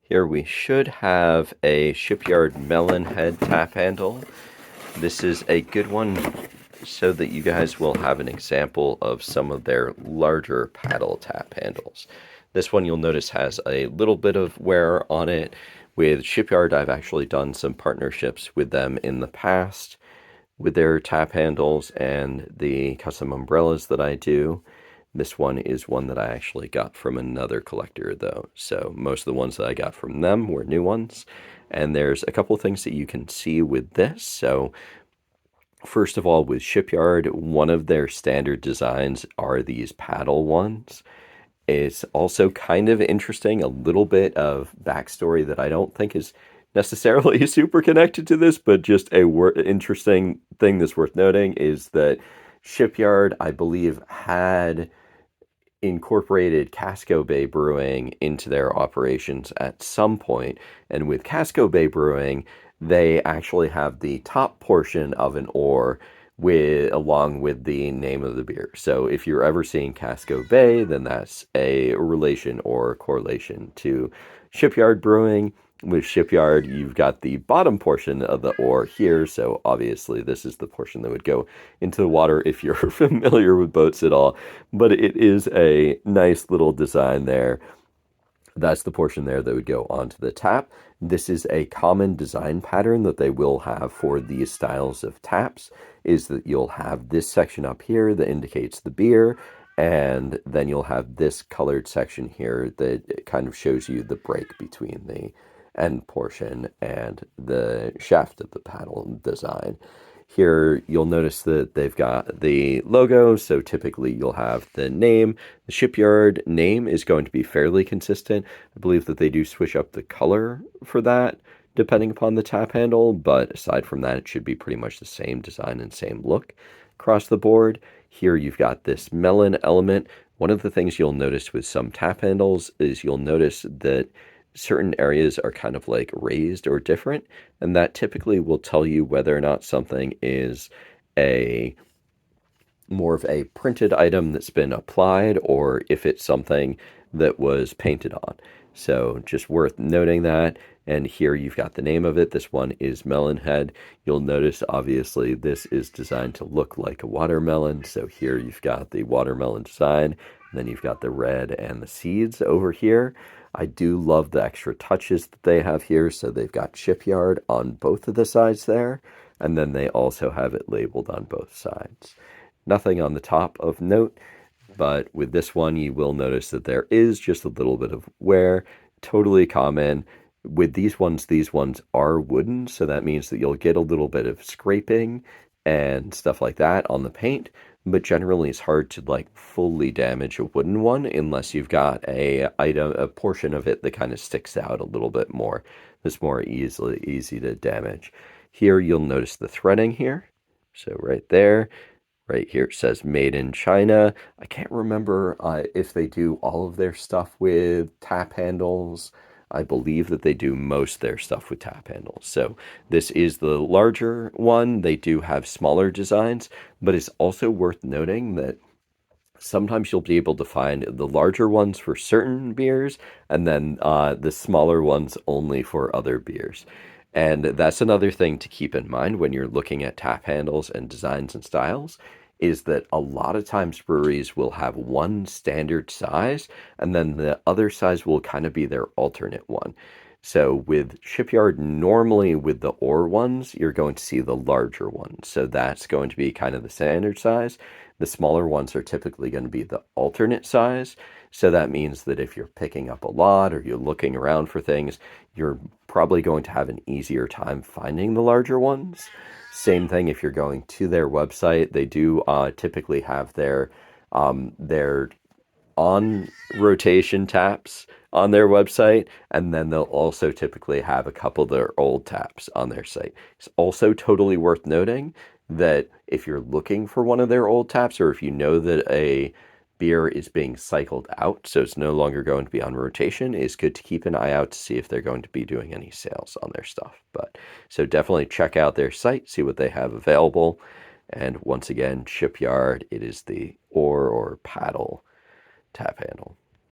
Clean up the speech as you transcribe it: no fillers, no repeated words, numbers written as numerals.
Here we should have a Shipyard Mellonhead tap handle. This is a good one so that you guys will have an example of some of their larger paddle tap handles. This one you'll notice has a little bit of wear on it. With Shipyard, I've actually done some partnerships with them in the past with their tap handles and the custom umbrellas that I do. This one is one that I actually got from another collector, though. So most of the ones that I got from them were new ones. And there's a couple of things that you can see with this. So first of all, with Shipyard, one of their standard designs are these paddle ones. It's also kind of interesting, a little bit of backstory that I don't think is necessarily super connected to this, but just a interesting thing that's worth noting is that Shipyard, I believe, had incorporated Casco Bay Brewing into their operations at some point. And with Casco Bay Brewing, they actually have the top portion of an ore with along with the name of the beer. So if you're ever seeing Casco Bay, then that's a relation or correlation to Shipyard Brewing. With Shipyard, you've got the bottom portion of the ore here, so obviously this is the portion that would go into the water if you're familiar with boats at all. But it is a nice little design there. That's the portion there that would go onto the tap. This is a common design pattern that they will have for these styles of taps, is that you'll have this section up here that indicates the beer, and then you'll have this colored section here that kind of shows you the break between the end portion and the shaft of the paddle design. Here, you'll notice that they've got the logo, so typically you'll have the name. The Shipyard name is going to be fairly consistent. I believe that they do switch up the color for that, depending upon the tap handle, but aside from that, it should be pretty much the same design and same look across the board. Here you've got this melon element. One of the things you'll notice with some tap handles is you'll notice that certain areas are kind of like raised or different, and that typically will tell you whether or not something is a more of a printed item that's been applied or if it's something that was painted on. So just worth noting that. And here you've got the name of it. This one is Mellonhead. You'll notice obviously this is designed to look like a watermelon. So here you've got the watermelon design, and then you've got the red and the seeds over here. I do love the extra touches that they have here. So they've got Shipyard on both of the sides there, and then they also have it labeled on both sides. Nothing on the top of note, but with this one, you will notice that there is just a little bit of wear, totally common. With these ones are wooden, so that means that you'll get a little bit of scraping and stuff like that on the paint, but generally it's hard to like fully damage a wooden one unless you've got a portion of it that kind of sticks out a little bit more. That's more easy to damage. Here you'll notice the threading here. So right there, right here it says made in China. I can't remember if they do all of their stuff with tap handles. I believe that they do most of their stuff with tap handles. So this is the larger one. They do have smaller designs, but it's also worth noting that sometimes you'll be able to find the larger ones for certain beers and then the smaller ones only for other beers. And that's another thing to keep in mind when you're looking at tap handles and designs and styles, is that a lot of times breweries will have one standard size and then the other size will kind of be their alternate one. So with Shipyard, normally with the ore ones, you're going to see the larger ones. So that's going to be kind of the standard size. The smaller ones are typically going to be the alternate size. So that means that if you're picking up a lot or you're looking around for things, you're probably going to have an easier time finding the larger ones. Same thing if you're going to their website. They do typically have their on rotation taps on their website, and then they'll also typically have a couple of their old taps on their site. It's also totally worth noting that if you're looking for one of their old taps, or if you know that a beer is being cycled out, so it's no longer going to be on rotation, it's good to keep an eye out to see if they're going to be doing any sales on their stuff. But so definitely check out their site, see what they have available. And once again, Shipyard, it is the oar or paddle tap handle.